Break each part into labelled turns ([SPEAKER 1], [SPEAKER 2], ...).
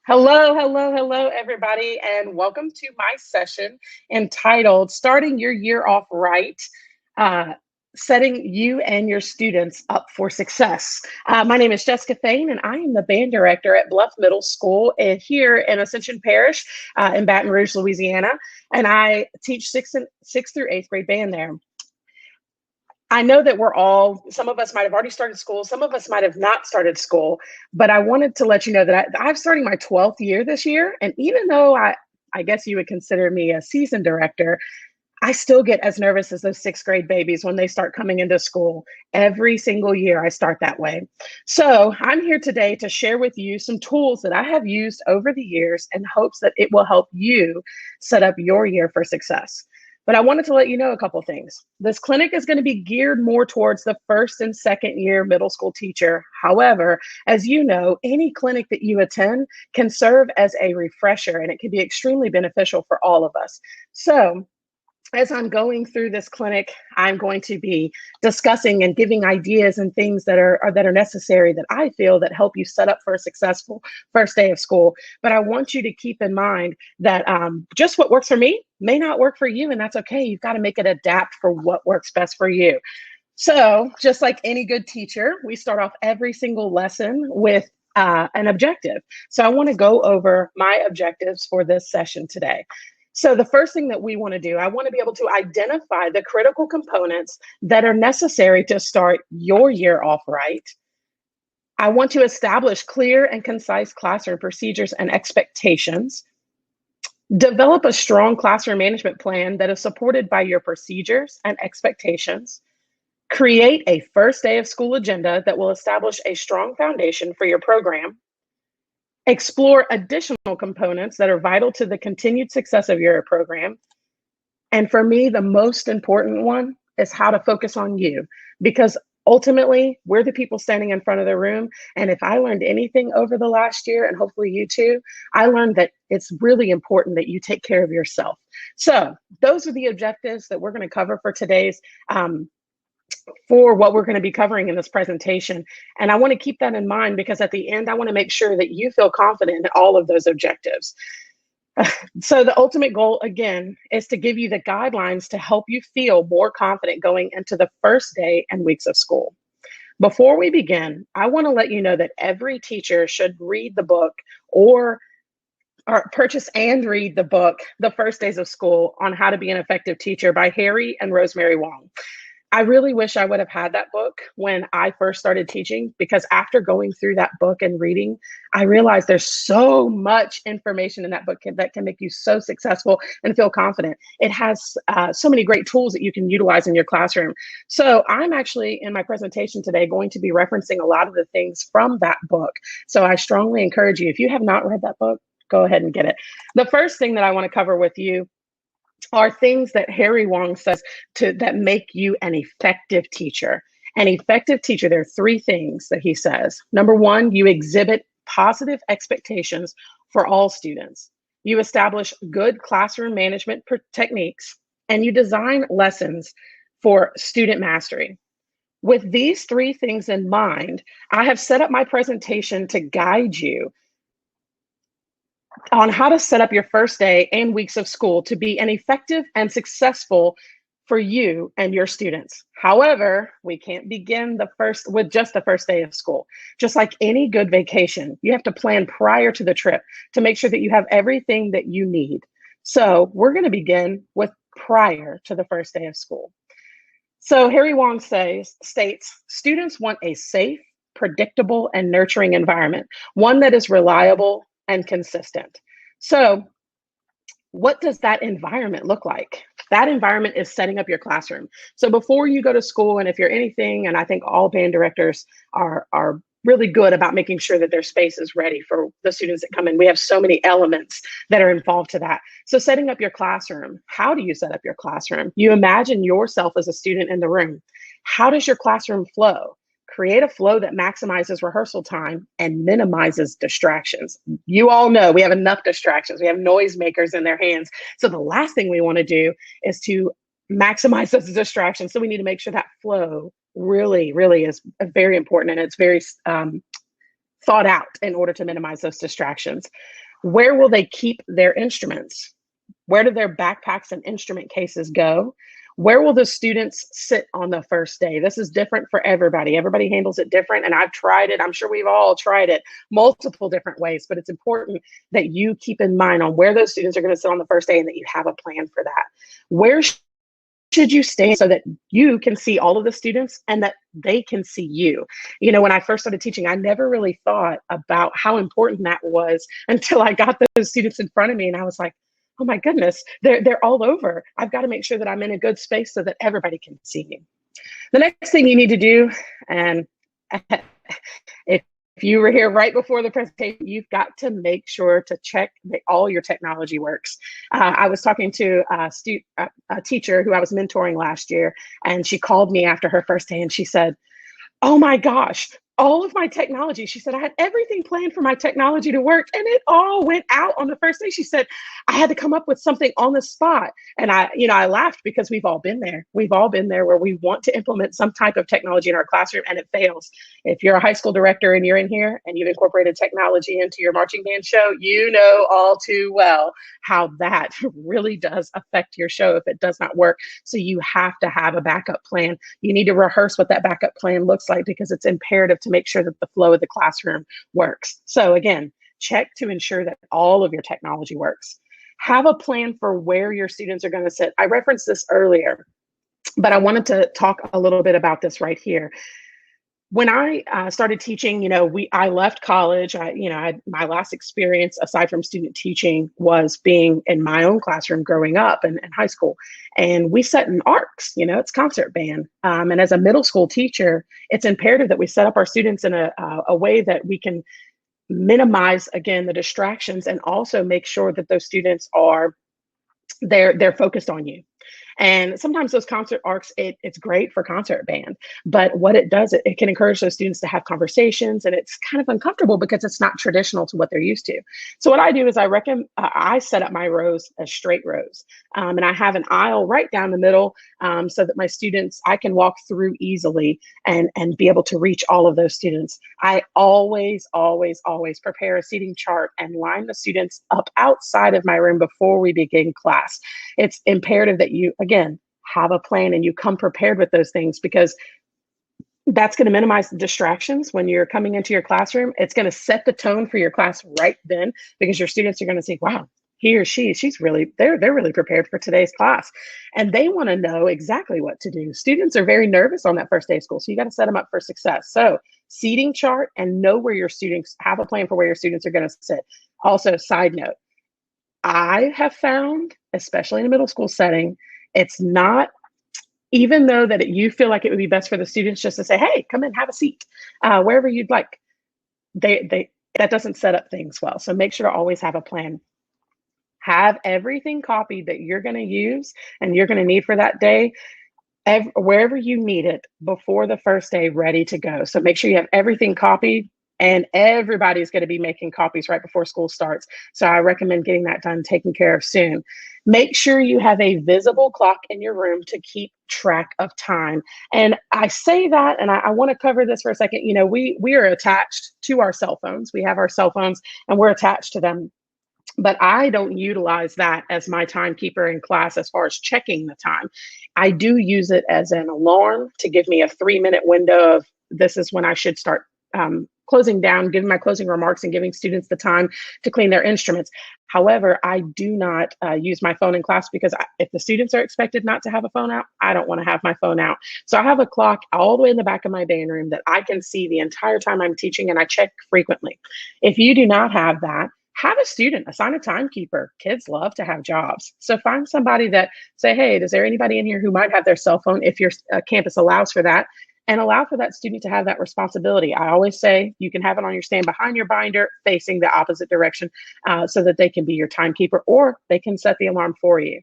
[SPEAKER 1] Hello, hello, hello, everybody, and welcome to my session entitled Starting Your Year Off Right, uh, Setting You and Your Students Up for Success. My name is Jessica Fain, and I am the band director at Bluff Middle School here in Ascension Parish in Baton Rouge, Louisiana, and I teach sixth through eighth grade band there. I know that some of us might have already started school, some of us might have not started school, but I wanted to let you know that I'm starting my 12th year this year. And even though I guess you would consider me a seasoned director, I still get as nervous as those sixth grade babies when they start coming into school. Every single year I start that way. So I'm here today to share with you some tools that I have used over the years in hopes that it will help you set up your year for success. But I wanted to let you know a couple things. This clinic is going to be geared more towards the first and second year middle school teacher. However, as you know, any clinic that you attend can serve as a refresher, and it can be extremely beneficial for all of us. So as I'm going through this clinic, I'm going to be discussing and giving ideas and things that are necessary that I feel that help you set up for a successful first day of school. But I want you to keep in mind that just what works for me may not work for you, and that's okay. You've got to make it adapt for what works best for you. So just like any good teacher, we start off every single lesson with an objective. So I want to go over my objectives for this session today. So the first thing that we want to do, I want to be able to identify the critical components that are necessary to start your year off right. I want to establish clear and concise classroom procedures and expectations. Develop a strong classroom management plan that is supported by your procedures and expectations. Create a first day of school agenda that will establish a strong foundation for your program. Explore additional components that are vital to the continued success of your program. And for me, the most important one is how to focus on you, because ultimately we're the people standing in front of the room. And if I learned anything over the last year, and hopefully you too, I learned that it's really important that you take care of yourself. So those are the objectives that we're going to cover for today's for what we're going to be covering in this presentation. And I want to keep that in mind because at the end, I want to make sure that you feel confident in all of those objectives. So the ultimate goal, again, is to give you the guidelines to help you feel more confident going into the first day and weeks of school. Before we begin, I want to let you know that every teacher should read the book or purchase and read the book, The First Days of School on How to Be an Effective Teacher by Harry and Rosemary Wong. I really wish I would have had that book when I first started teaching, because after going through that book and reading, I realized there's so much information in that book that can make you so successful and feel confident. It has so many great tools that you can utilize in your classroom. So I'm actually, in my presentation today, going to be referencing a lot of the things from that book. So I strongly encourage you, if you have not read that book, go ahead and get it. The first thing that I want to cover with you are things that Harry Wong says that make you an effective teacher. An effective teacher, there are three things that he says. Number one, you exhibit positive expectations for all students. You establish good classroom management techniques, and you design lessons for student mastery. With these three things in mind, I have set up my presentation to guide you on how to set up your first day and weeks of school to be an effective and successful for you and your students. However, we can't begin with just the first day of school. Just like any good vacation, you have to plan prior to the trip to make sure that you have everything that you need. So we're going to begin with prior to the first day of school. So Harry Wong states, students want a safe, predictable, and nurturing environment, one that is reliable and consistent. So what does that environment look like? That environment is setting up your classroom. So before you go to school, and if you're anything, and I think all band directors are really good about making sure that their space is ready for the students that come in. We have so many elements that are involved to that. So setting up your classroom, how do you set up your classroom? You imagine yourself as a student in the room. How does your classroom flow? Create a flow that maximizes rehearsal time and minimizes distractions. You all know we have enough distractions. We have noisemakers in their hands. So the last thing we want to do is to maximize those distractions. So we need to make sure that flow really, really is very important, and it's very thought out in order to minimize those distractions. Where will they keep their instruments? Where do their backpacks and instrument cases go? Where will the students sit on the first day? This is different for everybody. Everybody handles it different. And I've tried it. I'm sure we've all tried it multiple different ways, but it's important that you keep in mind on where those students are going to sit on the first day and that you have a plan for that. Where should you stay so that you can see all of the students and that they can see you? You know, when I first started teaching, I never really thought about how important that was until I got those students in front of me and I was like, oh my goodness, they're all over. I've got to make sure that I'm in a good space so that everybody can see me. The next thing you need to do, and if you were here right before the presentation, you've got to make sure to check that all your technology works. I was talking to a teacher who I was mentoring last year, and she called me after her first day and she said, oh my gosh, all of my technology. She said, I had everything planned for my technology to work and it all went out on the first day. She said, I had to come up with something on the spot. And I laughed because we've all been there. We've all been there where we want to implement some type of technology in our classroom and it fails. If you're a high school director and you're in here and you've incorporated technology into your marching band show, you know all too well how that really does affect your show if it does not work. So you have to have a backup plan. You need to rehearse what that backup plan looks like because it's imperative to make sure that the flow of the classroom works. So again, check to ensure that all of your technology works. Have a plan for where your students are going to sit. I referenced this earlier, but I wanted to talk a little bit about this right here. When I started teaching, I left college. My last experience aside from student teaching was being in my own classroom growing up in high school. And we set in arcs, it's concert band. And as a middle school teacher, it's imperative that we set up our students in a way that we can minimize, again, the distractions and also make sure that those students are, they're focused on you. And sometimes those concert arcs, it's great for concert band, but what it does, it can encourage those students to have conversations, and it's kind of uncomfortable because it's not traditional to what they're used to. So what I do is I set up my rows as straight rows, and I have an aisle right down the middle so that my students, I can walk through easily and be able to reach all of those students. I always prepare a seating chart and line the students up outside of my room before we begin class. It's imperative that you, again, have a plan and you come prepared with those things because that's going to minimize the distractions when you're coming into your classroom. It's going to set the tone for your class right then because your students are going to say, wow, he or she's really, they're really prepared for today's class. And they want to know exactly what to do. Students are very nervous on that first day of school. So you got to set them up for success. So seating chart and know where your students, have a plan for where your students are going to sit. Also, side note, I have found, especially in a middle school setting, it's not, even though that you feel like it would be best for the students just to say, hey, come in, have a seat, wherever you'd like. That doesn't set up things well. So make sure to always have a plan. Have everything copied that you're going to use and you're going to need for that day, wherever you need it before the first day, ready to go. So make sure you have everything copied. And everybody's going to be making copies right before school starts. So I recommend getting that done, taken care of soon. Make sure you have a visible clock in your room to keep track of time. And I say that, and I want to cover this for a second. We are attached to our cell phones. We have our cell phones and we're attached to them. But I don't utilize that as my timekeeper in class as far as checking the time. I do use it as an alarm to give me a 3-minute window of this is when I should start closing down, giving my closing remarks and giving students the time to clean their instruments. However, I do not use my phone in class because if the students are expected not to have a phone out, I don't want to have my phone out. So I have a clock all the way in the back of my band room that I can see the entire time I'm teaching, and I check frequently. If you do not have that, have a student, assign a timekeeper. Kids love to have jobs. So find somebody that say, hey, is there anybody in here who might have their cell phone if your campus allows for that? And allow for that student to have that responsibility. I always say you can have it on your stand behind your binder, facing the opposite direction, so that they can be your timekeeper, or they can set the alarm for you.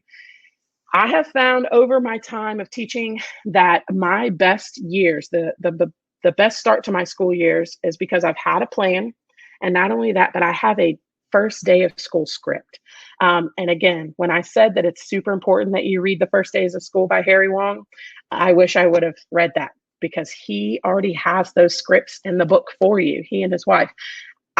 [SPEAKER 1] I have found over my time of teaching that my best years, the best start to my school years, is because I've had a plan. And not only that, but I have a first day of school script. And again, when I said that it's super important that you read The First Days of School by Harry Wong, I wish I would have read that. because he already has those scripts in the book for you, he and his wife.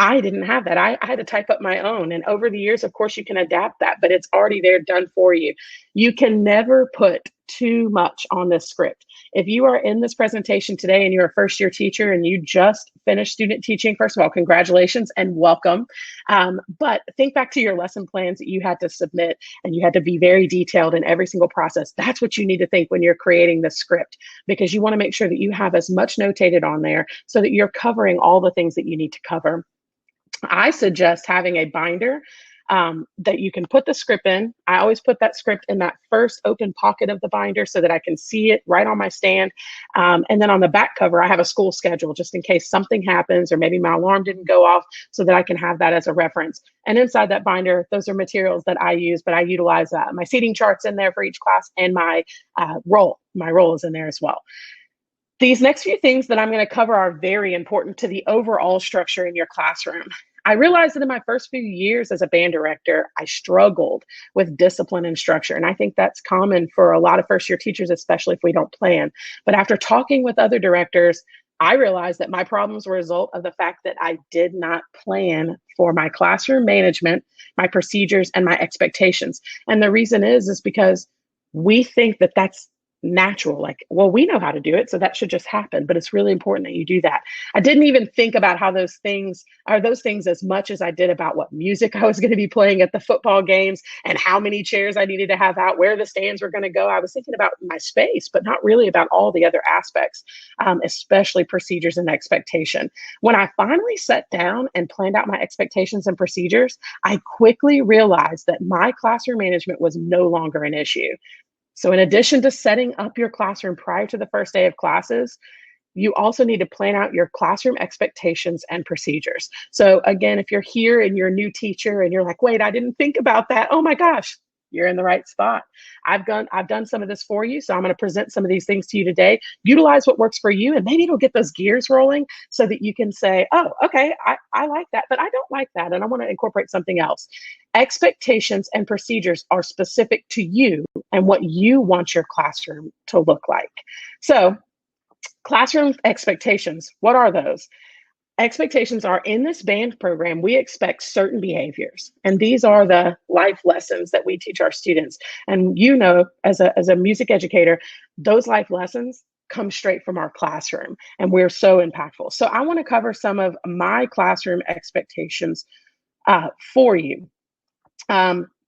[SPEAKER 1] I didn't have that. I had to type up my own. And over the years, of course, you can adapt that, but it's already there done for you. You can never put too much on this script. If you are in this presentation today and you're a first year teacher and you just finished student teaching, first of all, congratulations and welcome. But think back to your lesson plans that you had to submit, and you had to be very detailed in every single process. That's what you need to think when you're creating the script, because you want to make sure that you have as much notated on there so that you're covering all the things that you need to cover. I suggest having a binder that you can put the script in. I always put that script in that first open pocket of the binder so that I can see it right on my stand. And then on the back cover, I have a school schedule just in case something happens or maybe my alarm didn't go off, so that I can have that as a reference. And inside that binder, those are materials that I use, but I utilize my seating charts in there for each class, and my roll. My roll is in there as well. These next few things that I'm going to cover are very important to the overall structure in your classroom. I realized that in my first few years as a band director, I struggled with discipline and structure. And I think that's common for a lot of first year teachers, especially if we don't plan. But after talking with other directors, I realized that my problems were a result of the fact that I did not plan for my classroom management, my procedures, and my expectations. And the reason is because we think that that's natural. Like, well, we know how to do it, so that should just happen. But it's really important that you do that. I didn't even think about how those things are those things as much as I did about what music I was going to be playing at the football games and how many chairs I needed to have out, where the stands were going to go. I was thinking about my space, but not really about all the other aspects, especially procedures and expectation. When I finally sat down and planned out my expectations and procedures, I quickly realized that my classroom management was no longer an issue. So in addition to setting up your classroom prior to the first day of classes, you also need to plan out your classroom expectations and procedures. So again, if you're here and you're a new teacher and you're like, wait, I didn't think about that. Oh my gosh, you're in the right spot. I've done some of this for you. So I'm going to present some of these things to you today. Utilize what works for you, and maybe it'll get those gears rolling so that you can say, oh, okay, I like that, but I don't like that, and I want to incorporate something else. Expectations and procedures are specific to you and what you want your classroom to look like. So classroom expectations, what are those? Expectations are, in this band program, we expect certain behaviors. And these are the life lessons that we teach our students. And you know, as a music educator, those life lessons come straight from our classroom, and we're so impactful. So I want to cover some of my classroom expectations for you.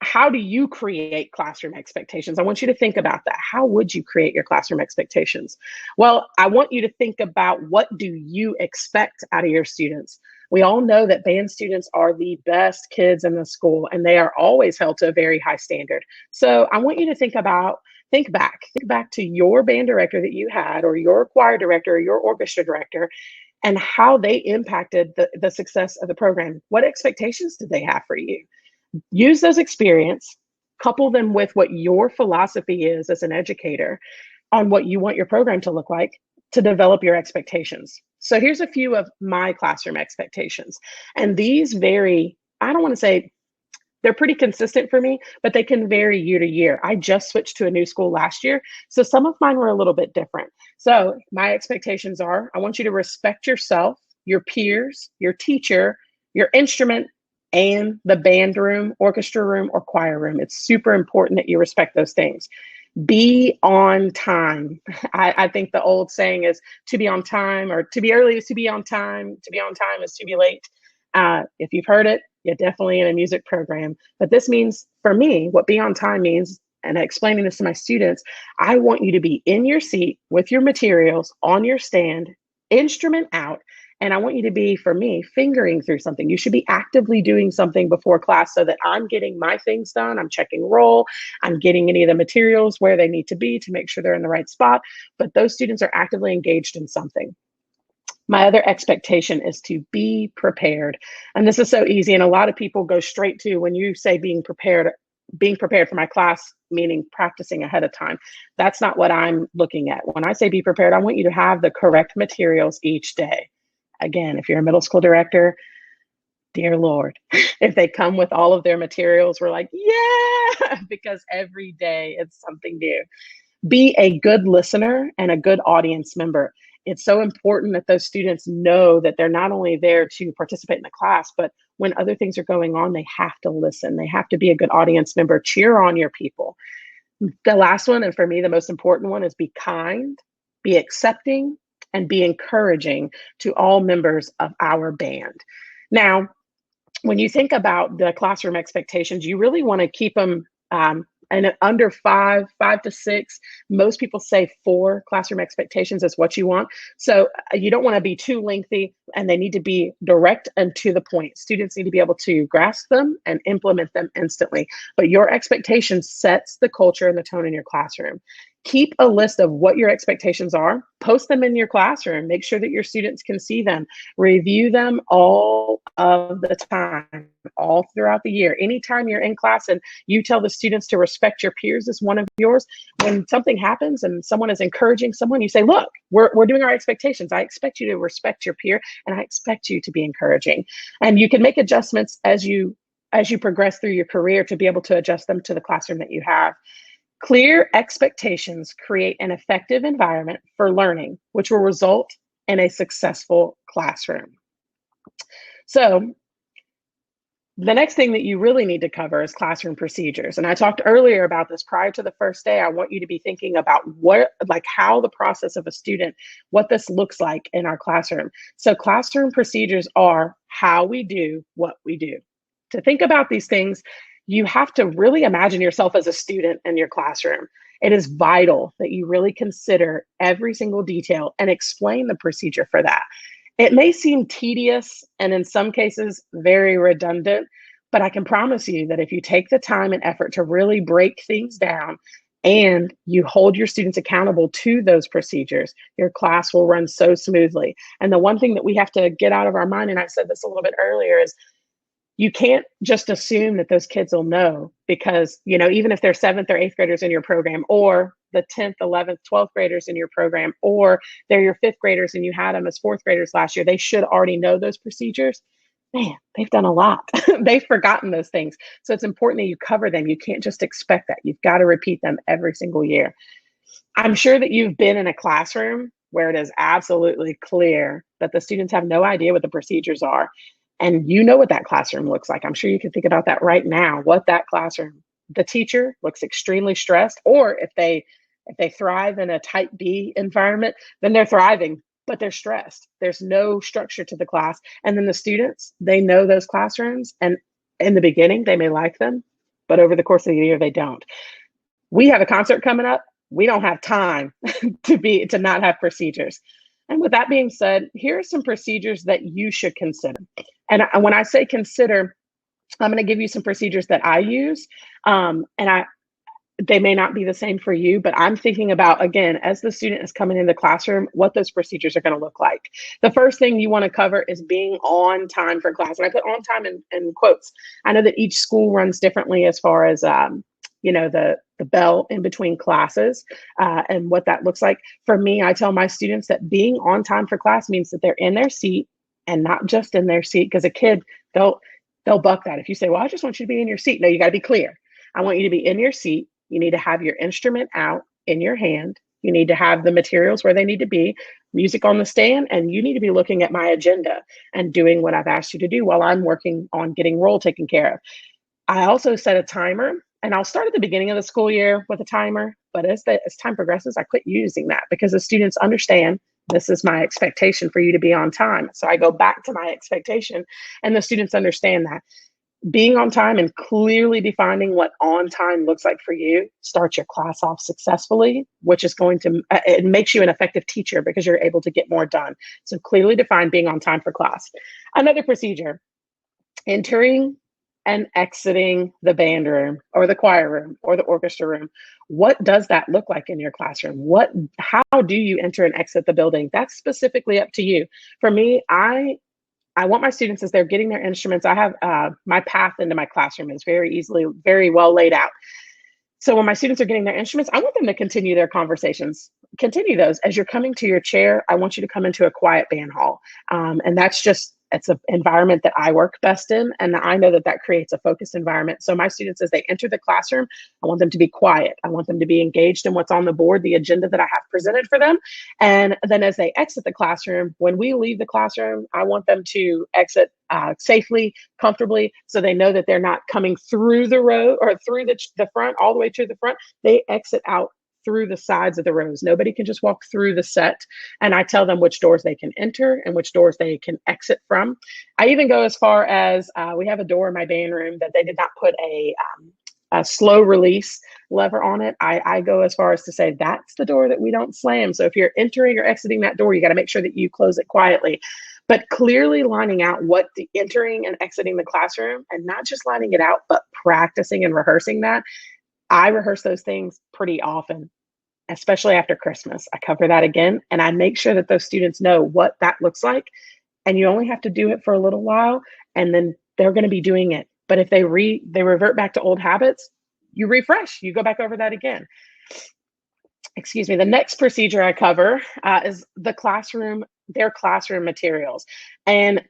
[SPEAKER 1] How do you create classroom expectations? I want you to think about that. How would you create your classroom expectations? Well, I want you to think about, what do you expect out of your students? We all know that band students are the best kids in the school, and they are always held to a very high standard. So I want you to think back to your band director that you had, or your choir director, or your orchestra director, and how they impacted the success of the program. What expectations did they have for you? Use those experience, couple them with what your philosophy is as an educator on what you want your program to look like, to develop your expectations. So here's a few of my classroom expectations. And these vary, I don't want to say they're pretty consistent for me, but they can vary year to year. I just switched to a new school last year, so some of mine were a little bit different. So my expectations are, I want you to respect yourself, your peers, your teacher, your instrument, and the band room, orchestra room, or choir room. It's super important that you respect those things. Be on time. I think the old saying is, to be on time, or to be early is to be on time. To be on time is to be late. If you've heard it, you're definitely in a music program. But this means, for me, what be on time means, and explaining this to my students, I want you to be in your seat with your materials on your stand, instrument out, and I want you to be, for me, fingering through something. You should be actively doing something before class so that I'm getting my things done. I'm checking roll. I'm getting any of the materials where they need to be to make sure they're in the right spot. But those students are actively engaged in something. My other expectation is to be prepared. And this is so easy. And a lot of people go straight to, when you say being prepared for my class, meaning practicing ahead of time. That's not what I'm looking at. When I say be prepared, I want you to have the correct materials each day. Again, if you're a middle school director, dear Lord, if they come with all of their materials, we're like, yeah, because every day it's something new. Be a good listener and a good audience member. It's so important that those students know that they're not only there to participate in the class, but when other things are going on, they have to listen. They have to be a good audience member. Cheer on your people. The last one, and for me, the most important one, is be kind, be accepting, and be encouraging to all members of our band. Now, when you think about the classroom expectations, you really want to keep them and under 5 to 6. Most people say 4 classroom expectations is what you want. So you don't want to be too lengthy, and they need to be direct and to the point. Students need to be able to grasp them and implement them instantly. But your expectation sets the culture and the tone in your classroom. Keep a list of what your expectations are, post them in your classroom, make sure that your students can see them, review them all of the time, all throughout the year. Anytime you're in class and you tell the students to respect your peers as one of yours, when something happens and someone is encouraging someone, you say, look, we're doing our expectations. I expect you to respect your peer, and I expect you to be encouraging. And you can make adjustments as you progress through your career to be able to adjust them to the classroom that you have. Clear expectations create an effective environment for learning, which will result in a successful classroom. So the next thing that you really need to cover is classroom procedures. And I talked earlier about this prior to the first day. I want you to be thinking about how the process of a student, what this looks like in our classroom. So classroom procedures are how we do what we do. To think about these things, you have to really imagine yourself as a student in your classroom. It is vital that you really consider every single detail and explain the procedure for that. It may seem tedious and in some cases very redundant, but I can promise you that if you take the time and effort to really break things down and you hold your students accountable to those procedures, your class will run so smoothly. And the one thing that we have to get out of our mind, and I said this a little bit earlier, is you can't just assume that those kids will know, because, even if they're 7th or 8th graders in your program, or the 10th, 11th, 12th graders in your program, or they're your 5th graders and you had them as 4th graders last year, they should already know those procedures. Man, they've done a lot. They've forgotten those things. So it's important that you cover them. You can't just expect that. You've got to repeat them every single year. I'm sure that you've been in a classroom where it is absolutely clear that the students have no idea what the procedures are. And you know what that classroom looks like. I'm sure you can think about that right now, what that classroom, the teacher looks extremely stressed, or if they thrive in a type B environment, then they're thriving, but they're stressed. There's no structure to the class. And then the students, they know those classrooms, and in the beginning, they may like them, but over the course of the year, they don't. We have a concert coming up. We don't have time to not have procedures. And with that being said, here are some procedures that you should consider. And when I say consider, I'm going to give you some procedures that I use. They may not be the same for you, but I'm thinking about, again, as the student is coming in the classroom, what those procedures are going to look like. The first thing you want to cover is being on time for class. And I put on time in quotes. I know that each school runs differently as far as, the bell in between classes and what that looks like. For me, I tell my students that being on time for class means that they're in their seat, and not just in their seat, because a kid, they'll buck that. If you say, well, I just want you to be in your seat. No, you got to be clear. I want you to be in your seat. You need to have your instrument out in your hand. You need to have the materials where they need to be, music on the stand, and you need to be looking at my agenda and doing what I've asked you to do while I'm working on getting roll taken care of. I also set a timer, and I'll start at the beginning of the school year with a timer, but as time progresses, I quit using that because the students understand this is my expectation for you to be on time. So I go back to my expectation, and the students understand that. Being on time and clearly defining what on time looks like for you starts your class off successfully, which is going to, it makes you an effective teacher because you're able to get more done. So clearly define being on time for class. Another procedure, entering and exiting the band room or the choir room or the orchestra room. What does that look like in your classroom? How do you enter and exit the building? That's specifically up to you. For me, I want my students, as they're getting their instruments, I have my path into my classroom is very well laid out. So when my students are getting their instruments, I want them to continue their conversations. Continue those. As you're coming to your chair, I want you to come into a quiet band hall. And that's just it's an environment that I work best in, and I know that that creates a focused environment. So my students, as they enter the classroom, I want them to be quiet. I want them to be engaged in what's on the board, the agenda that I have presented for them. And then as they exit the classroom, when we leave the classroom, I want them to exit safely, comfortably, so they know that they're not coming through the row or through the front, all the way to the front. They exit out through the sides of the rows. Nobody can just walk through the set. And I tell them which doors they can enter and which doors they can exit from. I even go as far as we have a door in my band room that they did not put a slow release lever on it. I go as far as to say that's the door that we don't slam. So if you're entering or exiting that door, you got to make sure that you close it quietly. But clearly lining out what the entering and exiting the classroom, and not just lining it out, but practicing and rehearsing that. I rehearse those things pretty often, especially after Christmas. I cover that again, and I make sure that those students know what that looks like. And you only have to do it for a little while, and then they're going to be doing it. But if they revert back to old habits, you refresh, you go back over that again. Excuse me. The next procedure I cover is their classroom materials. And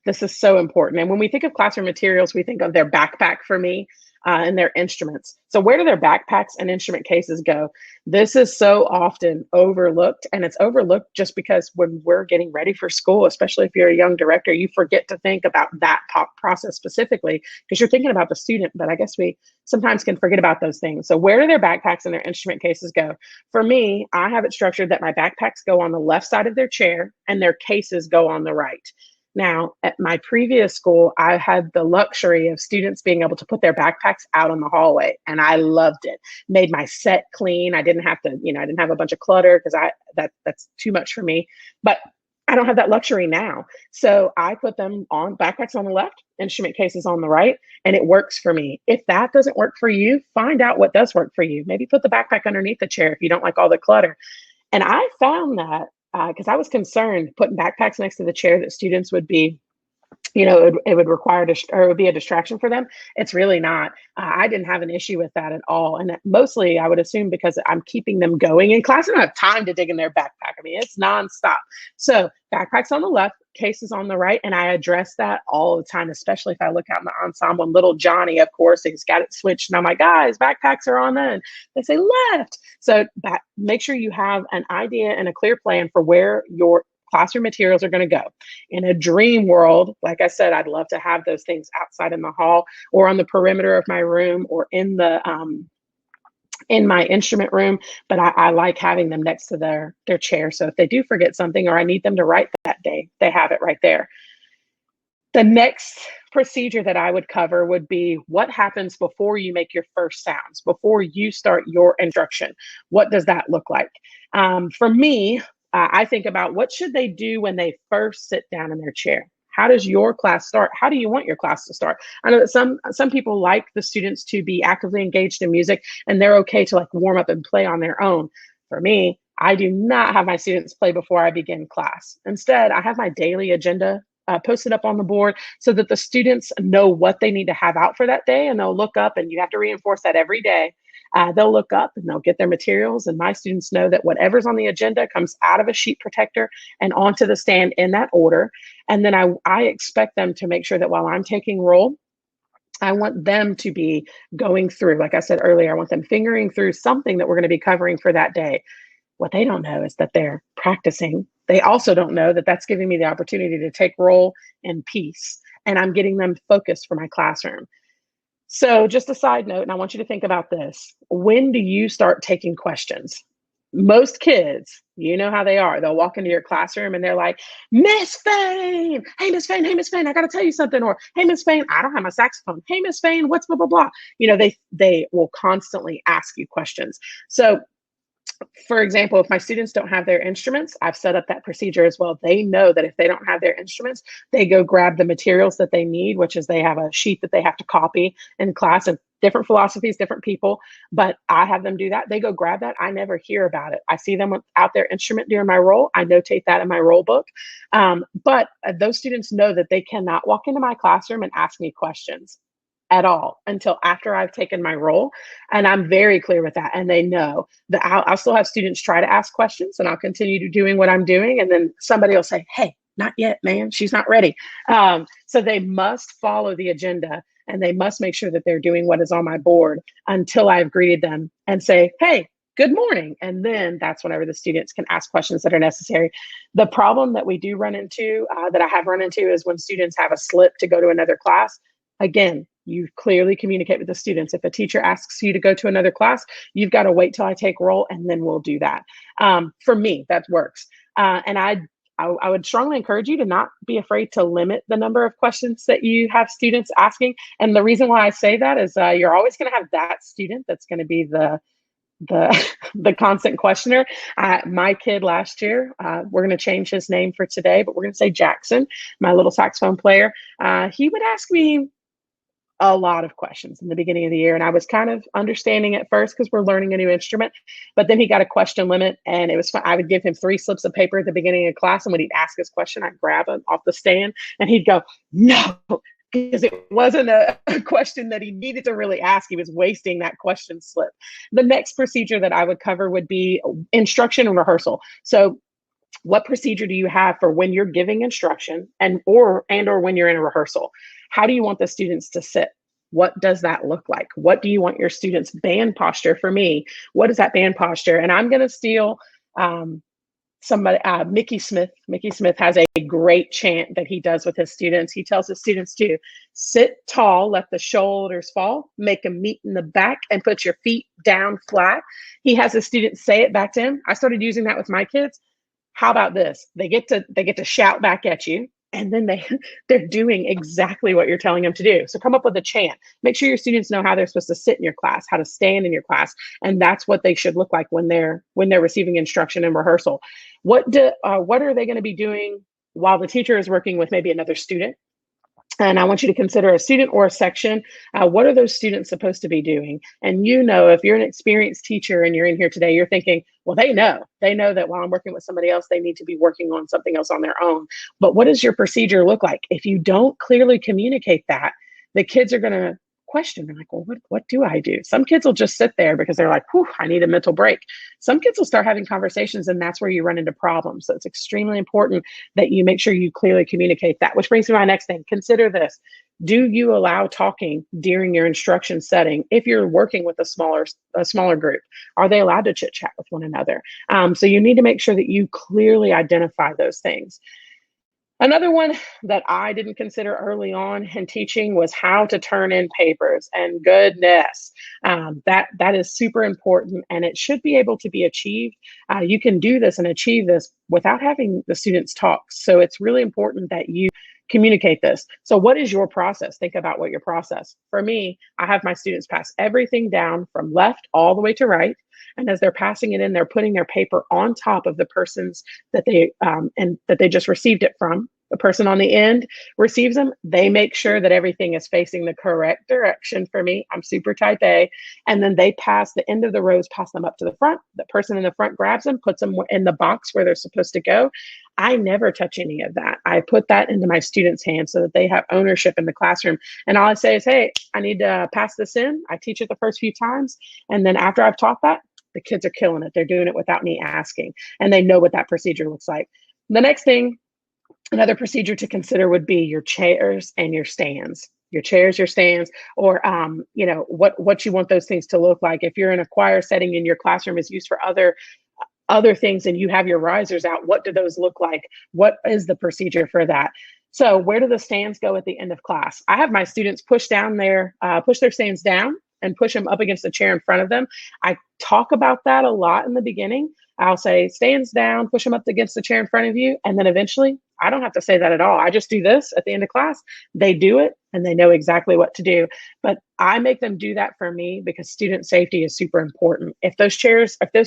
[SPEAKER 1] this is so important. And when we think of classroom materials, we think of their backpack for me and their instruments. So where do their backpacks and instrument cases go? This is so often overlooked, and it's overlooked just because when we're getting ready for school, especially if you're a young director, you forget to think about that process specifically because you're thinking about the student, but I guess we sometimes can forget about those things. So where do their backpacks and their instrument cases go? For me, I have it structured that my backpacks go on the left side of their chair and their cases go on the right. Now, at my previous school, I had the luxury of students being able to put their backpacks out in the hallway, and I loved it. Made my set clean. I didn't have to, I didn't have a bunch of clutter because that's too much for me. But I don't have that luxury now. So I put them on backpacks on the left, instrument cases on the right, and it works for me. If that doesn't work for you, find out what does work for you. Maybe put the backpack underneath the chair if you don't like all the clutter. And I found that because I was concerned putting backpacks next to the chair that students would be, it would require or it would be a distraction for them. It's really not. I didn't have an issue with that at all. And mostly I would assume because I'm keeping them going in class. I don't have time to dig in their backpack. I mean, it's nonstop. So backpacks on the left, cases on the right. And I address that all the time, especially if I look out in the ensemble. And little Johnny, of course, he's got it switched. And I'm like, guys, backpacks are on then. They say left. So make sure you have an idea and a clear plan for where your classroom materials are going to go. In a dream world, like I said, I'd love to have those things outside in the hall or on the perimeter of my room or in my instrument room, but I like having them next to their chair. So if they do forget something or I need them to write that day, they have it right there. The next procedure that I would cover would be what happens before you make your first sounds, before you start your instruction. What does that look like? For me, I think about what should they do when they first sit down in their chair. How does your class start? How do you want your class to start? I know that some people like the students to be actively engaged in music and they're okay to like warm up and play on their own. For me, I do not have my students play before I begin class. Instead, I have my daily agenda posted up on the board so that the students know what they need to have out for that day, and they'll look up, and you have to reinforce that every day. They'll look up and they'll get their materials, and my students know that whatever's on the agenda comes out of a sheet protector and onto the stand in that order. And then I expect them to make sure that while I'm taking roll, I want them to be going through, like I said earlier, I want them fingering through something that we're going to be covering for that day. What they don't know is that they're practicing. They also don't know that that's giving me the opportunity to take roll in peace, and I'm getting them focused for my classroom. So just a side note, and I want you to think about this. When do you start taking questions? Most kids, you know how they are. They'll walk into your classroom and they're like, Miss Fain, hey, Miss Fain, hey, Miss Fain, I got to tell you something. Or, hey, Miss Fain, I don't have my saxophone. Hey, Miss Fain, what's blah, blah, blah. They will constantly ask you questions. So for example, if my students don't have their instruments, I've set up that procedure as well. They know that if they don't have their instruments, they go grab the materials that they need, which is they have a sheet that they have to copy in class, and different philosophies, different people, but I have them do that. They go grab that. I never hear about it. I see them without their instrument during my roll. I notate that in my roll book. But those students know that they cannot walk into my classroom and ask me questions at all until after I've taken my roll. And I'm very clear with that. And they know that I'll still have students try to ask questions, and I'll continue to doing what I'm doing. And then somebody will say, hey, not yet, man. She's not ready. So they must follow the agenda and they must make sure that they're doing what is on my board until I've greeted them and say, hey, good morning. And then that's whenever the students can ask questions that are necessary. The problem that we do run into, that I have run into, is when students have a slip to go to another class. Again, you clearly communicate with the students. If a teacher asks you to go to another class, you've got to wait till I take roll and then we'll do that. For me, that works. And I would strongly encourage you to not be afraid to limit the number of questions that you have students asking. And the reason why I say that is you're always going to have that student that's going to be the the constant questioner. My kid last year, we're going to change his name for today, but we're going to say Jackson, my little saxophone player. He would ask me a lot of questions in the beginning of the year. And I was kind of understanding at first because we're learning a new instrument. But then he got a question limit and it was fun. I would give him 3 slips of paper at the beginning of class. And when he'd ask his question, I'd grab him off the stand and he'd go, no, because it wasn't a question that he needed to really ask. He was wasting that question slip. The next procedure that I would cover would be instruction and rehearsal. So what procedure do you have for when you're giving instruction and or when you're in a rehearsal? How do you want the students to sit? What does that look like? What do you want your students' band posture? For me, what is that band posture? And I'm going to steal somebody, Mickey Smith. Mickey Smith has a great chant that he does with his students. He tells his students to sit tall, let the shoulders fall, make a meet in the back, and put your feet down flat. He has his students say it back to him. I started using that with my kids. How about this? They get to shout back at you, and then they're doing exactly what you're telling them to do. So come up with a chant. Make sure your students know how they're supposed to sit in your class, how to stand in your class, and that's what they should look like when they're receiving instruction and rehearsal. What are they going to be doing while the teacher is working with maybe another student? And I want you to consider a student or a section. What are those students supposed to be doing? And if you're an experienced teacher and you're in here today, you're thinking, well, they know that while I'm working with somebody else, they need to be working on something else on their own. But what does your procedure look like? If you don't clearly communicate that, the kids are going to question. They're like, well, what do I do? Some kids will just sit there because they're like, whew, I need a mental break. Some kids will start having conversations, and that's where you run into problems. So it's extremely important that you make sure you clearly communicate that, which brings me to my next thing. Consider this. Do you allow talking during your instruction setting? If you're working with a smaller group, are they allowed to chit chat with one another? So you need to make sure that you clearly identify those things. Another one that I didn't consider early on in teaching was how to turn in papers. And goodness, that is super important, and it should be able to be achieved. You can do this and achieve this without having the students talk. So it's really important that you communicate this. So what is your process? Think about what your process. For me, I have my students pass everything down from left all the way to right. And as they're passing it in, they're putting their paper on top of the person's that they just received it from. The person on the end receives them. They make sure that everything is facing the correct direction. For me, I'm super type A. And then they pass the end of the rows, pass them up to the front. The person in the front grabs them, puts them in the box where they're supposed to go. I never touch any of that. I put that into my students' hands so that they have ownership in the classroom. And all I say is, hey, I need to pass this in. I teach it the first few times. And then after I've taught that, the kids are killing it. They're doing it without me asking. And they know what that procedure looks like. The next thing, another procedure to consider would be your chairs and your stands. Your chairs, your stands, or what you want those things to look like. If you're in a choir setting and your classroom is used for other things and you have your risers out, what do those look like? What is the procedure for that? So where do the stands go at the end of class? I have my students push their stands down and push them up against the chair in front of them. I talk about that a lot in the beginning. I'll say stands down, push them up against the chair in front of you. And then eventually I don't have to say that at all. I just do this at the end of class. They do it and they know exactly what to do. But I make them do that for me because student safety is super important. If those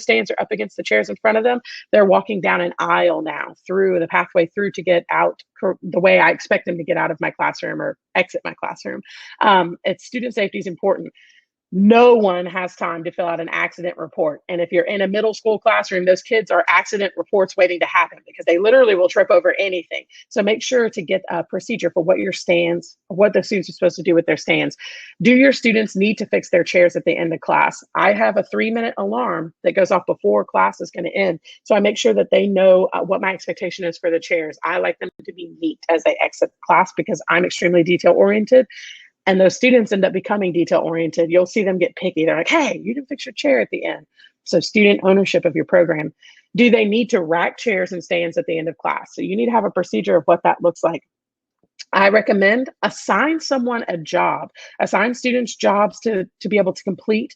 [SPEAKER 1] stands are up against the chairs in front of them, they're walking down an aisle now through the pathway through to get out the way I expect them to get out of my classroom or exit my classroom. It's student safety is important. No one has time to fill out an accident report. And if you're in a middle school classroom, those kids are accident reports waiting to happen because they literally will trip over anything. So make sure to get a procedure for what your stands, what the students are supposed to do with their stands. Do your students need to fix their chairs at the end of class? I have a 3-minute alarm that goes off before class is going to end. So I make sure that they know what my expectation is for the chairs. I like them to be neat as they exit class because I'm extremely detail oriented. And those students end up becoming detail oriented. You'll see them get picky. They're like, hey, you didn't fix your chair at the end. So student ownership of your program. Do they need to rack chairs and stands at the end of class? So you need to have a procedure of what that looks like. I recommend assign someone a job, assign students jobs to be able to complete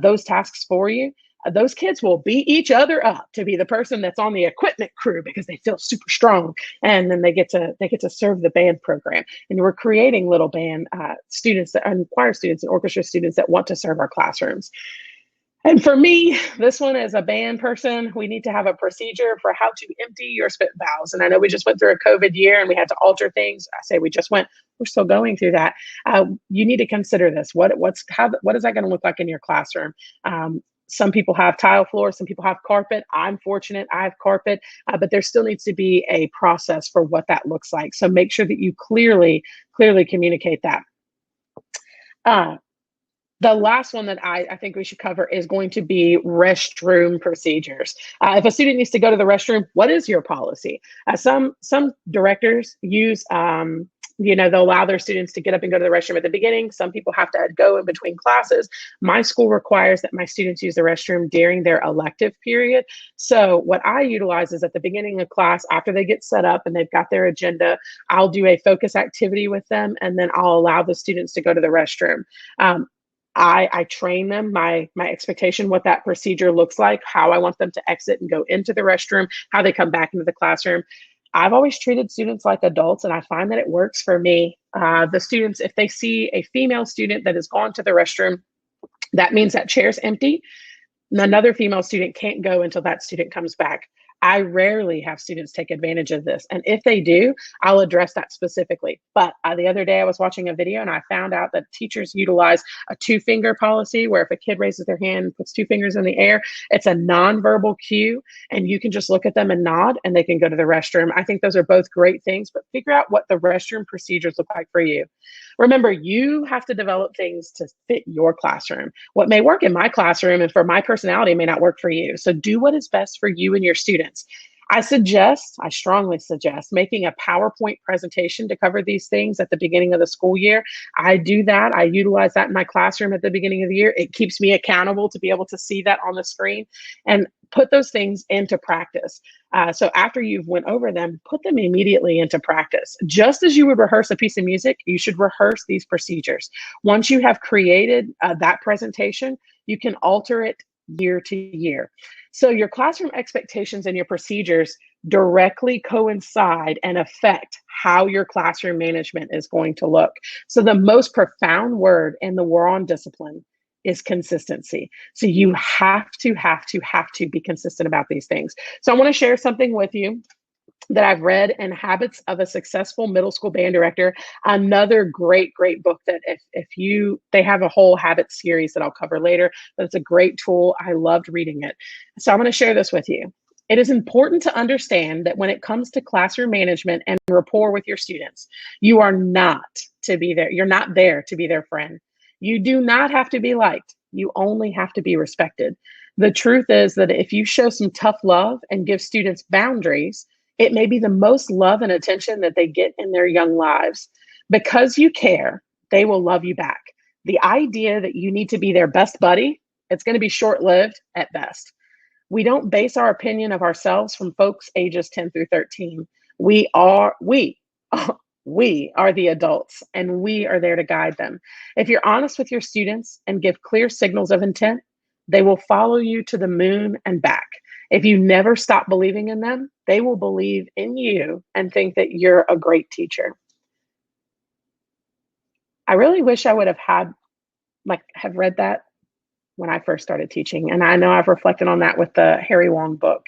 [SPEAKER 1] those tasks for you. Those kids will beat each other up to be the person that's on the equipment crew because they feel super strong, and then they get to serve the band program. And we're creating little band students and choir students and orchestra students that want to serve our classrooms. And for me, this one as a band person, we need to have a procedure for how to empty your spit valves. And I know we just went through a COVID year and we had to alter things. I say we just went, we're still going through that. You need to consider this. What is that going to look like in your classroom? Some people have tile floors, some people have carpet. I'm fortunate, I have carpet, but there still needs to be a process for what that looks like. So make sure that you clearly communicate that. The last one that I think we should cover is going to be restroom procedures. If a student needs to go to the restroom, what is your policy? Some directors use, they'll allow their students to get up and go to the restroom at the beginning. Some people have to go in between classes. My school requires that my students use the restroom during their elective period. So what I utilize is at the beginning of class, after they get set up and they've got their agenda, I'll do a focus activity with them, and then I'll allow the students to go to the restroom. I train them my expectation, what that procedure looks like, how I want them to exit and go into the restroom, how they come back into the classroom. I've always treated students like adults, and I find that it works for me. The students, if they see a female student that has gone to the restroom, that means that chair's empty. Another female student can't go until that student comes back. I rarely have students take advantage of this. And if they do, I'll address that specifically. But the other day I was watching a video and I found out that teachers utilize a 2-finger policy where if a kid raises their hand and puts 2 fingers in the air, it's a nonverbal cue and you can just look at them and nod and they can go to the restroom. I think those are both great things, but figure out what the restroom procedures look like for you. Remember, you have to develop things to fit your classroom. What may work in my classroom and for my personality may not work for you. So do what is best for you and your students. I strongly suggest making a PowerPoint presentation to cover these things at the beginning of the school year. I do that. I utilize that in my classroom at the beginning of the year. It keeps me accountable to be able to see that on the screen and put those things into practice. So after you've went over them, put them immediately into practice. Just as you would rehearse a piece of music, you should rehearse these procedures. Once you have created that presentation, you can alter it year to year. So your classroom expectations and your procedures directly coincide and affect how your classroom management is going to look. So the most profound word in the war on discipline is consistency. So you have to be consistent about these things. So I want to share something with you that I've read in Habits of a Successful Middle School Band Director. Another great book that they have a whole habit series that I'll cover later, but it's a great tool. I loved reading it. So I'm going to share this with you. It is important to understand that when it comes to classroom management and rapport with your students, you are not to be there. You're not there to be their friend. You do not have to be liked. You only have to be respected. The truth is that if you show some tough love and give students boundaries, it may be the most love and attention that they get in their young lives. Because you care, they will love you back. The idea that you need to be their best buddy, it's going to be short-lived at best. We don't base our opinion of ourselves from folks ages 10 through 13. We are the adults, and we are there to guide them. If you're honest with your students and give clear signals of intent, they will follow you to the moon and back. If you never stop believing in them, they will believe in you and think that you're a great teacher. I really wish I would have read that when I first started teaching. And I know I've reflected on that with the Harry Wong book.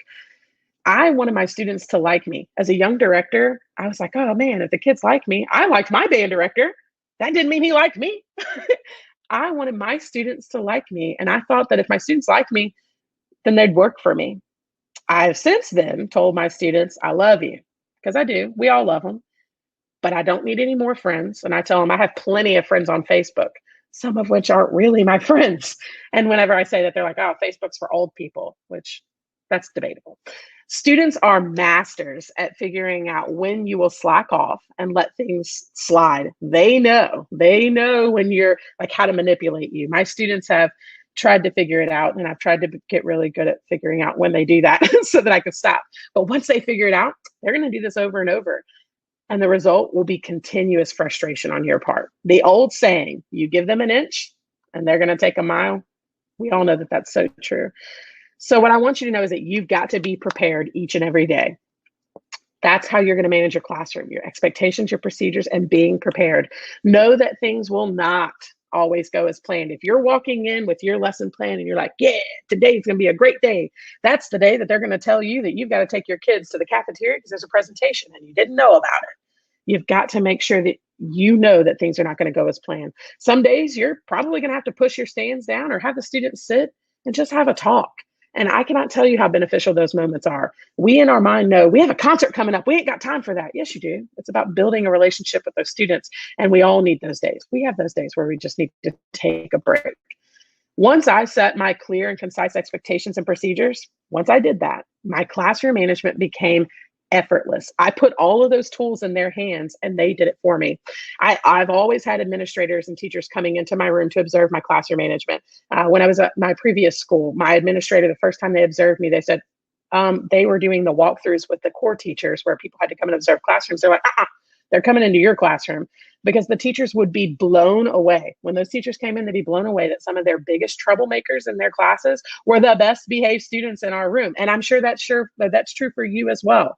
[SPEAKER 1] I wanted my students to like me. As a young director, I was like, oh man, if the kids like me, I liked my band director. That didn't mean he liked me. I wanted my students to like me. And I thought that if my students liked me, then they'd work for me. I've since then told my students, I love you, because I do. We all love them, but I don't need any more friends. And I tell them I have plenty of friends on Facebook, some of which aren't really my friends. And whenever I say that, they're like, oh, Facebook's for old people, which that's debatable. Students are masters at figuring out when you will slack off and let things slide. They know when you're like how to manipulate you. My students have tried to figure it out, and I've tried to get really good at figuring out when they do that so that I can stop. But once they figure it out, they're going to do this over and over. And the result will be continuous frustration on your part. The old saying, you give them an inch and they're going to take a mile. We all know that that's so true. So what I want you to know is that you've got to be prepared each and every day. That's how you're going to manage your classroom, your expectations, your procedures, and being prepared. Know that things will not always go as planned. If you're walking in with your lesson plan and you're like, yeah, today's going to be a great day, that's the day that they're going to tell you that you've got to take your kids to the cafeteria because there's a presentation and you didn't know about it. You've got to make sure that you know that things are not going to go as planned. Some days you're probably going to have to push your stands down or have the students sit and just have a talk. And I cannot tell you how beneficial those moments are. We in our mind know we have a concert coming up. We ain't got time for that. Yes, you do. It's about building a relationship with those students. And we all need those days. We have those days where we just need to take a break. Once I set my clear and concise expectations and procedures, once I did that, my classroom management became effortless. I put all of those tools in their hands and they did it for me. I've always had administrators and teachers coming into my room to observe my classroom management. When I was at my previous school, my administrator, the first time they observed me, they said, they were doing the walkthroughs with the core teachers where people had to come and observe classrooms. They're like, they're coming into your classroom, because the teachers would be blown away. When those teachers came in, they'd be blown away that some of their biggest troublemakers in their classes were the best behaved students in our room. And I'm sure that's true for you as well.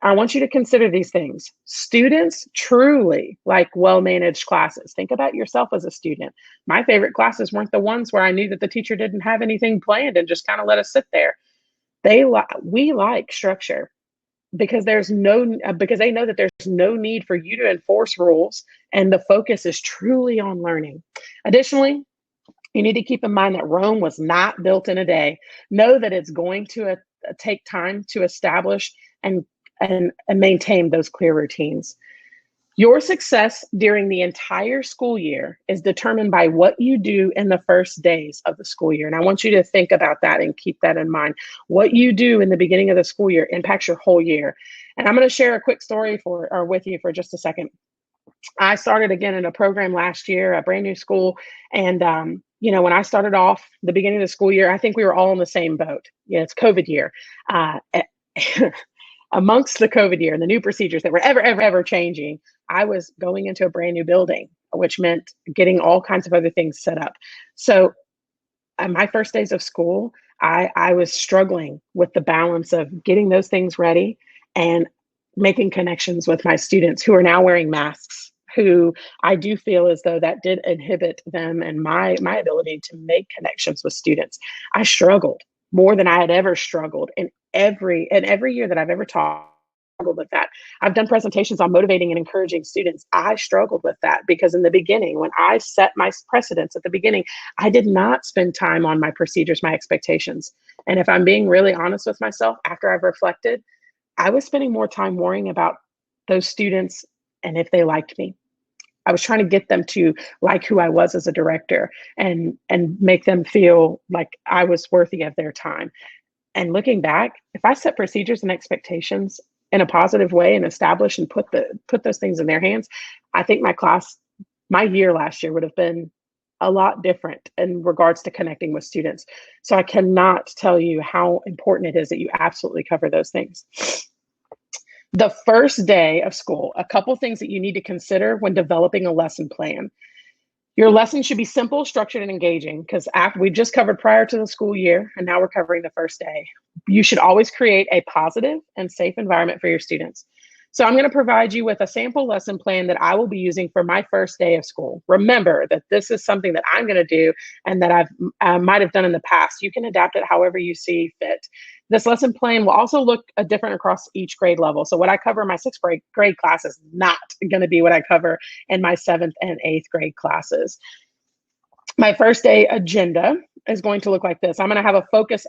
[SPEAKER 1] I want you to consider these things. Students truly like well-managed classes. Think about yourself as a student. My favorite classes weren't the ones where I knew that the teacher didn't have anything planned and just kind of let us sit there. We like structure because because they know that there's no need for you to enforce rules and the focus is truly on learning. Additionally, you need to keep in mind that Rome was not built in a day. Know that it's going to take time to establish and maintain those clear routines. Your success during the entire school year is determined by what you do in the first days of the school year. And I want you to think about that and keep that in mind. What you do in the beginning of the school year impacts your whole year. And I'm going to share a quick story with you for just a second. I started again in a program last year, a brand new school. And, when I started off the beginning of the school year, I think we were all in the same boat. Yeah, it's COVID year. Amongst the COVID year and the new procedures that were ever changing, I was going into a brand new building, which meant getting all kinds of other things set up. So my first days of school, I was struggling with the balance of getting those things ready and making connections with my students who are now wearing masks, who I do feel as though that did inhibit them and my ability to make connections with students. I struggled more than I had ever struggled in every year that I've ever taught. Struggled with that. I've done presentations on motivating and encouraging students. I struggled with that because in the beginning, when I set my precedents at the beginning, I did not spend time on my procedures, my expectations. And if I'm being really honest with myself, after I've reflected, I was spending more time worrying about those students and if they liked me. I was trying to get them to like who I was as a director and make them feel like I was worthy of their time. And looking back, if I set procedures and expectations in a positive way and establish and put those things in their hands, I think my year last year would have been a lot different in regards to connecting with students. So I cannot tell you how important it is that you absolutely cover those things. The first day of school, a couple things that you need to consider when developing a lesson plan. Your lesson should be simple, structured, and engaging because we just covered prior to the school year, and now we're covering the first day. You should always create a positive and safe environment for your students. So I'm going to provide you with a sample lesson plan that I will be using for my first day of school. Remember that this is something that I'm going to do and that I might have done in the past. You can adapt it however you see fit. This lesson plan will also look different across each grade level. So what I cover in my sixth grade class is not going to be what I cover in my seventh and eighth grade classes. My first day agenda is going to look like this. I'm going to have a focus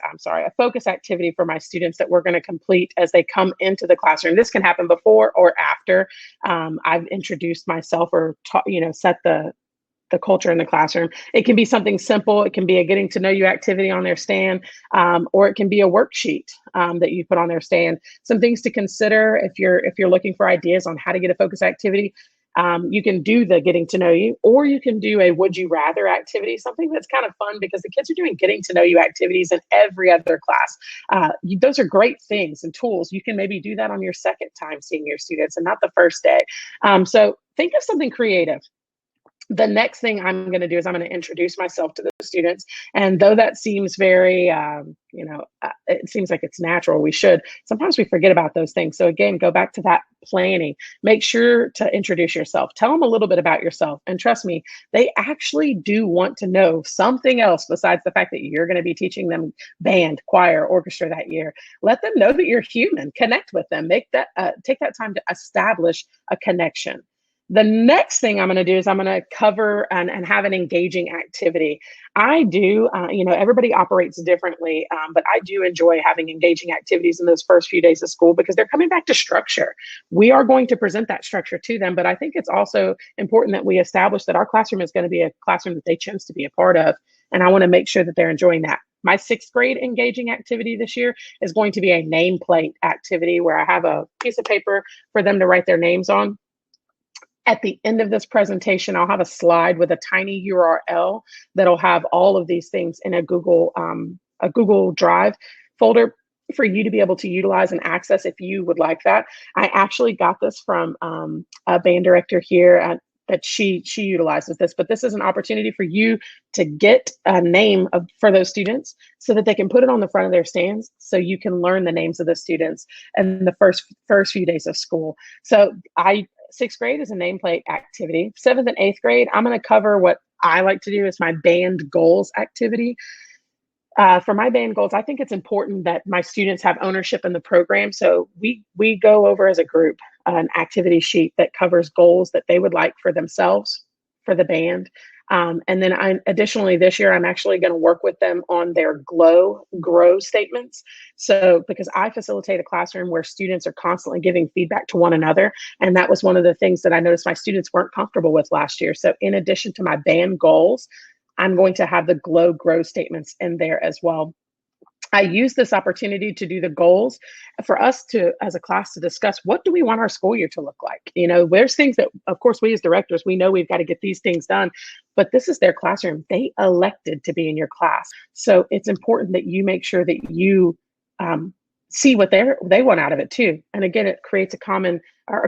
[SPEAKER 1] activity for my students that we're going to complete as they come into the classroom. This can happen before or after I've introduced myself or set the culture in the classroom. It can be something simple. It can be a getting to know you activity on their stand, or it can be a worksheet that you put on their stand. Some things to consider if you're looking for ideas on how to get a focus activity. You can do the getting to know you, or you can do a would you rather activity, something that's kind of fun because the kids are doing getting to know you activities in every other class. Those are great things and tools. You can maybe do that on your second time seeing your students and not the first day. So think of something creative. The next thing I'm going to do is I'm going to introduce myself to the students. And though that seems very, it seems like it's natural, we should, sometimes we forget about those things. So again, go back to that planning. Make sure to introduce yourself. Tell them a little bit about yourself. And trust me, they actually do want to know something else besides the fact that you're going to be teaching them band, choir, orchestra that year. Let them know that you're human. Connect with them. Take that time to establish a connection. The next thing I'm going to do is I'm going to cover and have an engaging activity. I do, everybody operates differently, but I do enjoy having engaging activities in those first few days of school because they're coming back to structure. We are going to present that structure to them, but I think it's also important that we establish that our classroom is going to be a classroom that they chose to be a part of. And I want to make sure that they're enjoying that. My sixth grade engaging activity this year is going to be a nameplate activity where I have a piece of paper for them to write their names on. At the end of this presentation, I'll have a slide with a tiny URL that'll have all of these things in a Google Drive folder for you to be able to utilize and access if you would like that. I actually got this from a band director here that she utilizes this, but this is an opportunity for you to get a name for those students so that they can put it on the front of their stands so you can learn the names of the students in the first few days of school. So sixth grade is a nameplate activity. Seventh and eighth grade, I'm going to cover what I like to do is my band goals activity. For my band goals, I think it's important that my students have ownership in the program. So we go over as a group an activity sheet that covers goals that they would like for themselves, for the band. And then additionally, this year, I'm actually going to work with them on their grow statements. So because I facilitate a classroom where students are constantly giving feedback to one another. And that was one of the things that I noticed my students weren't comfortable with last year. So in addition to my band goals, I'm going to have the grow statements in there as well. I use this opportunity to do the goals for us to, as a class, to discuss what do we want our school year to look like. There's things that, of course, we as directors, we know we've got to get these things done, but this is their classroom. They elected to be in your class. So it's important that you make sure that you see what they want out of it too. And again, it creates a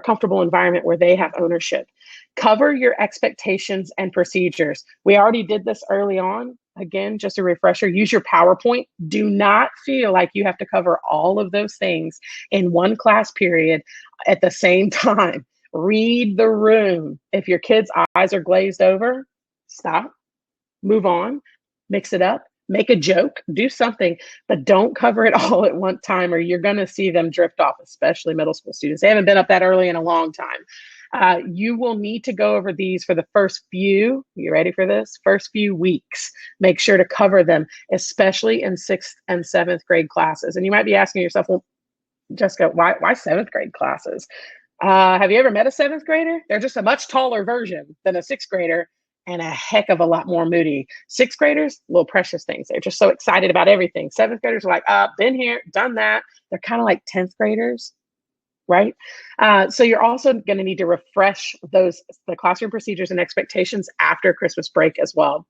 [SPEAKER 1] comfortable environment where they have ownership. Cover your expectations and procedures. We already did this early on. Again, just a refresher, use your PowerPoint. Do not feel like you have to cover all of those things in one class period at the same time. Read the room. If your kids' eyes are glazed over, stop, move on, mix it up, make a joke, do something, but don't cover it all at one time or you're going to see them drift off, especially middle school students. They haven't been up that early in a long time. You will need to go over these for the first few, you ready for this? First few weeks. Make sure to cover them, especially in 6th and 7th grade classes. And you might be asking yourself, well, Jessica, why 7th grade classes? Have you ever met a 7th grader? They're just a much taller version than a 6th grader and a heck of a lot more moody. 6th graders, little precious things. They're just so excited about everything. 7th graders are like, been here, done that. They're kind of like 10th graders. Right? So you're also going to need to refresh the classroom procedures and expectations after Christmas break as well.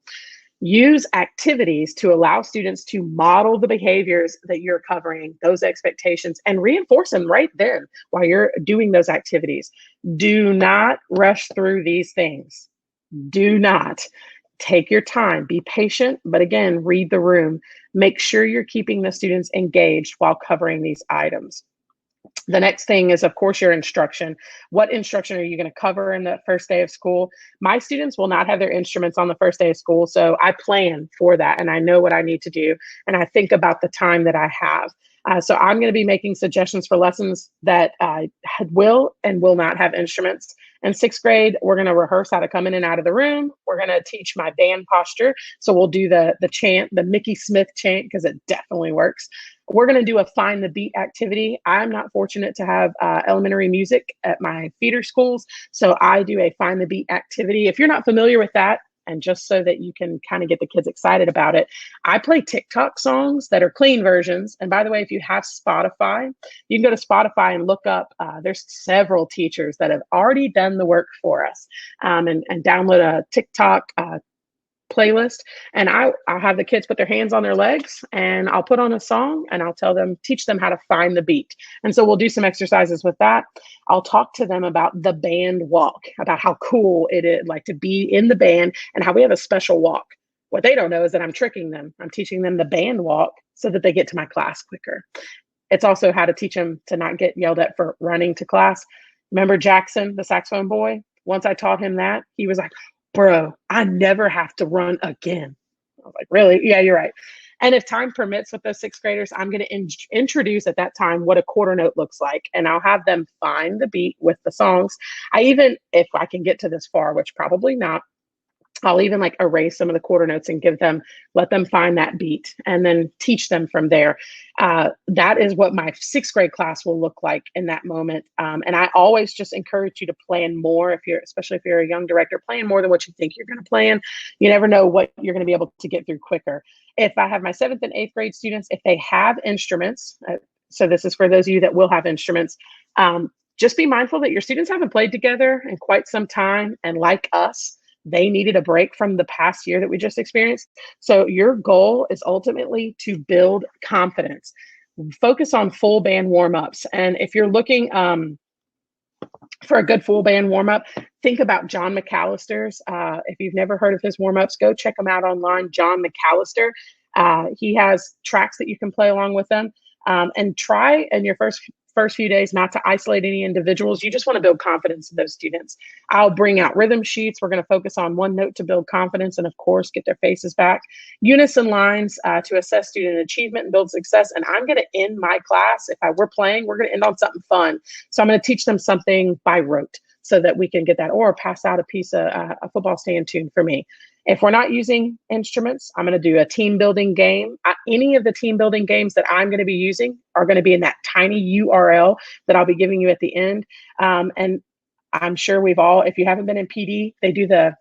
[SPEAKER 1] Use activities to allow students to model the behaviors that you're covering, those expectations, and reinforce them right then while you're doing those activities. Do not rush through these things. Do not. Take your time, be patient, but again, read the room. Make sure you're keeping the students engaged while covering these items. The next thing is, of course, your instruction. What instruction are you going to cover in the first day of school? My students will not have their instruments on the first day of school, so I plan for that and I know what I need to do and I think about the time that I have. So I'm going to be making suggestions for lessons that will and will not have instruments. In sixth grade, we're going to rehearse how to come in and out of the room. We're going to teach my band posture. So we'll do the chant, the Mickey Smith chant, because it definitely works. We're going to do a find the beat activity. I'm not fortunate to have elementary music at my feeder schools, so I do a find the beat activity. If you're not familiar with that, and just so that you can kind of get the kids excited about it, I play TikTok songs that are clean versions. And by the way, if you have Spotify, you can go to Spotify and look up, there's several teachers that have already done the work for us, and download a TikTok playlist, and I'll have the kids put their hands on their legs and I'll put on a song and I'll teach them how to find the beat. And so we'll do some exercises with that. I'll talk to them about the band walk, about how cool it is like to be in the band and how we have a special walk. What they don't know is that I'm tricking them. I'm teaching them the band walk so that they get to my class quicker. It's also how to teach them to not get yelled at for running to class. Remember Jackson, the saxophone boy? Once I taught him that, he was like, bro, I never have to run again. I was like, really? Yeah, you're right. And if time permits with those sixth graders, I'm going to introduce at that time what a quarter note looks like. And I'll have them find the beat with the songs. If I can get to this far, which probably not, I'll even like erase some of the quarter notes and let them find that beat and then teach them from there. That is what my sixth grade class will look like in that moment. And I always just encourage you to plan more especially if you're a young director, plan more than what you think you're going to plan. You never know what you're going to be able to get through quicker. If I have my seventh and eighth grade students, if they have instruments, so this is for those of you that will have instruments, just be mindful that your students haven't played together in quite some time. And like us, they needed a break from the past year that we just experienced. So your goal is ultimately to build confidence. Focus on full band warm-ups. And if you're looking for a good full band warm-up, think about John McAllister's. If you've never heard of his warm-ups, go check him out online, John McAllister. He has tracks that you can play along with them. And try in your first few days not to isolate any individuals. You just want to build confidence in those students. I'll bring out rhythm sheets. We're going to focus on one note to build confidence and, of course, get their faces back. Unison lines to assess student achievement and build success. And I'm going to end my class, we're playing, we're going to end on something fun. So I'm going to teach them something by rote so that we can get that, or pass out a piece of a football stand tune for me. If we're not using instruments, I'm going to do a team building game. Any of the team building games that I'm going to be using are going to be in that tiny URL that I'll be giving you at the end. And I'm sure if you haven't been in PD, they do the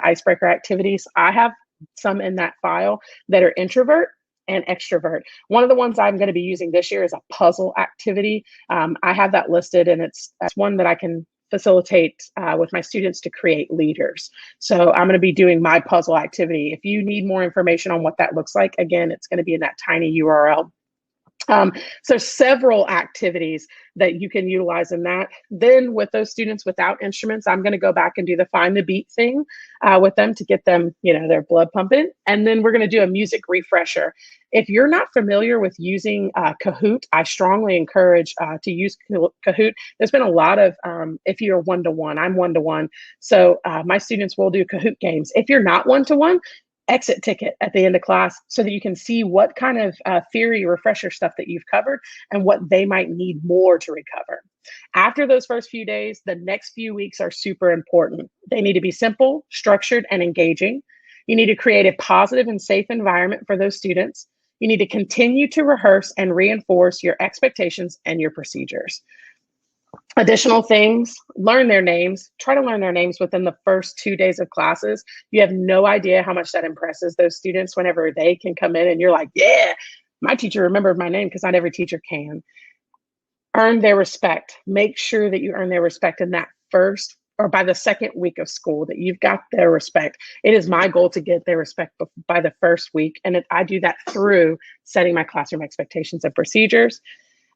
[SPEAKER 1] icebreaker activities. I have some in that file that are introvert and extrovert. One of the ones I'm going to be using this year is a puzzle activity. I have that listed, and that's one that I can facilitate with my students to create leaders. So I'm going to be doing my puzzle activity. If you need more information on what that looks like, again, it's going to be in that tiny URL. So several activities that you can utilize in that. Then with those students without instruments, I'm going to go back and do the find the beat thing with them to get them, their blood pumping. And then we're going to do a music refresher. If you're not familiar with using Kahoot, I strongly encourage to use Kahoot. There's been a lot of, if you're one-to-one, I'm one-to-one. So my students will do Kahoot games. If you're not one-to-one, exit ticket at the end of class so that you can see what kind of theory refresher stuff that you've covered and what they might need more to recover. After those first few days, the next few weeks are super important. They need to be simple, structured, and engaging. You need to create a positive and safe environment for those students. You need to continue to rehearse and reinforce your expectations and your procedures. Additional things, learn their names. Try to learn their names within the first 2 days of classes. You have no idea how much that impresses those students whenever they can come in and you're like, yeah, my teacher remembered my name, because not every teacher can. Earn their respect. Make sure that you earn their respect in that first or by the second week of school, that you've got their respect. It is my goal to get their respect by the first week. And I do that through setting my classroom expectations and procedures.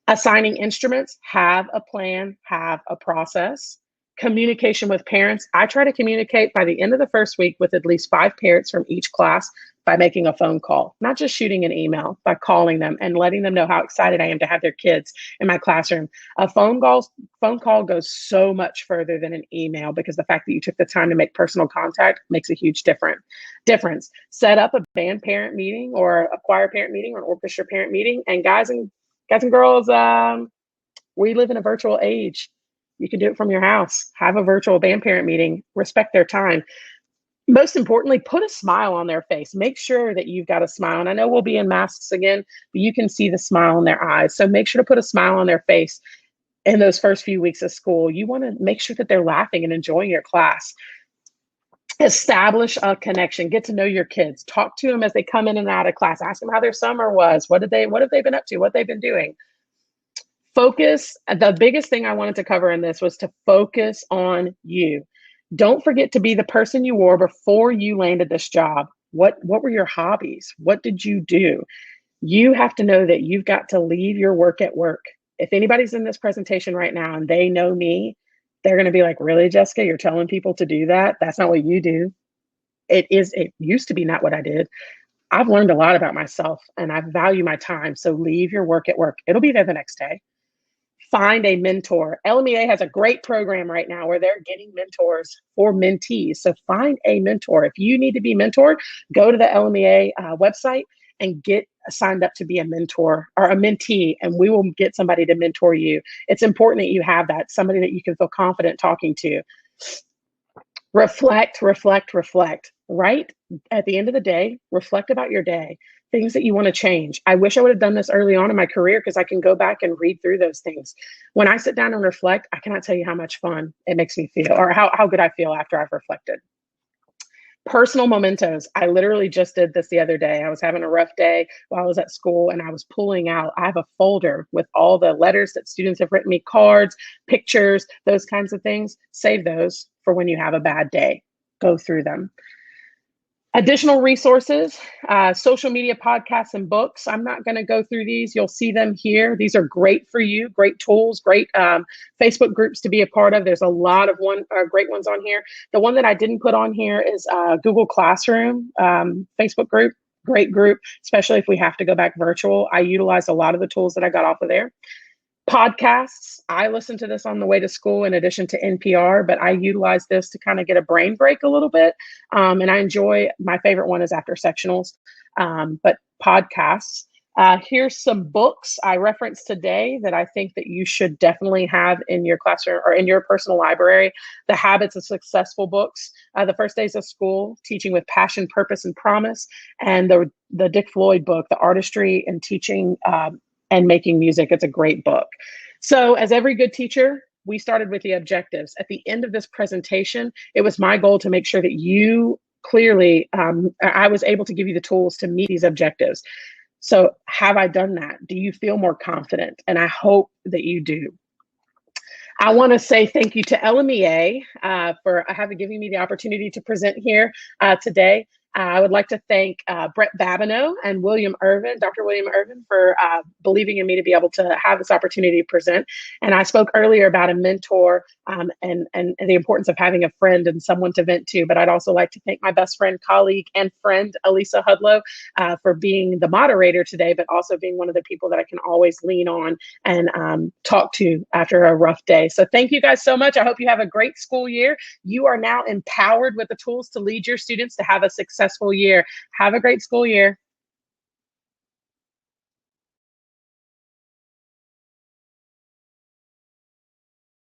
[SPEAKER 1] Assigning instruments, have a plan, have a process. Communication with parents. I try to communicate by the end of the first week with at least 5 parents from each class by making a phone call, not just shooting an email, by calling them and letting them know how excited I am to have their kids in my classroom. A phone call goes so much further than an email, because the fact that you took the time to make personal contact makes a huge difference. Set up a band parent meeting or a choir parent meeting or an orchestra parent meeting. And guys and girls, we live in a virtual age. You can do it from your house. Have a virtual band parent meeting. Respect their time. Most importantly, put a smile on their face. Make sure that you've got a smile. And I know we'll be in masks again, but you can see the smile in their eyes. So make sure to put a smile on their face in those first few weeks of school. You want to make sure that they're laughing and enjoying your class. Establish a connection. Get to know your kids. Talk to them as they come in and out of class. Ask them how their summer was. What have they been up to? What they've been doing. Focus. The biggest thing I wanted to cover in this was to focus on you. Don't forget to be the person you were before you landed this job. What were your hobbies? What did you do? You have to know that you've got to leave your work at work. If anybody's in this presentation right now and they know me, they're going to be like, really, Jessica, you're telling people to do that? That's not what you do. It used to be not what I did. I've learned a lot about myself and I value my time. So leave your work at work. It'll be there the next day. Find a mentor. LMEA has a great program right now where they're getting mentors for mentees. So find a mentor. If you need to be mentored, go to the LMEA website and get signed up to be a mentor or a mentee, and we will get somebody to mentor you. It's important that you have that, somebody that you can feel confident talking to. Reflect. Right at the end of the day, reflect about your day, things that you want to change. I wish I would have done this early on in my career, because I can go back and read through those things. When I sit down and reflect, I cannot tell you how much fun it makes me feel, or how good I feel after I've reflected. Personal mementos. I literally just did this the other day. I was having a rough day while I was at school, and I was pulling out, I have a folder with all the letters that students have written me, cards, pictures, those kinds of things. Save those for when you have a bad day. Go through them. Additional resources, social media, podcasts, and books. I'm not going to go through these. You'll see them here. These are great for you, great tools, great Facebook groups to be a part of. There's a lot of great ones on here. The one that I didn't put on here is Google Classroom Facebook group. Great group, especially if we have to go back virtual. I utilized a lot of the tools that I got off of there. Podcasts. I listen to this on the way to school in addition to NPR, but I utilize this to kind of get a brain break a little bit. And I enjoy, my favorite one is After Sectionals, but podcasts. Here's some books I referenced today that I think that you should definitely have in your classroom or in your personal library. The Habits of Successful books, The First Days of School, Teaching with Passion, Purpose, and Promise, and the Dick Floyd book, The Artistry in Teaching and Making Music. It's a great book. So as every good teacher, we started with the objectives. At the end of this presentation, it was my goal to make sure that you clearly, I was able to give you the tools to meet these objectives. So have I done that? Do you feel more confident? And I hope that you do. I want to say thank you to LMEA for giving me the opportunity to present here today. I would like to thank Brett Babineau and Dr. William Irvin, for believing in me to be able to have this opportunity to present. And I spoke earlier about a mentor and the importance of having a friend and someone to vent to. But I'd also like to thank my best friend, colleague, and friend, Elisa Hudlow, for being the moderator today, but also being one of the people that I can always lean on and talk to after a rough day. So thank you guys so much. I hope you have a great school year. You are now empowered with the tools to lead your students to have a successful year. Have a great school year.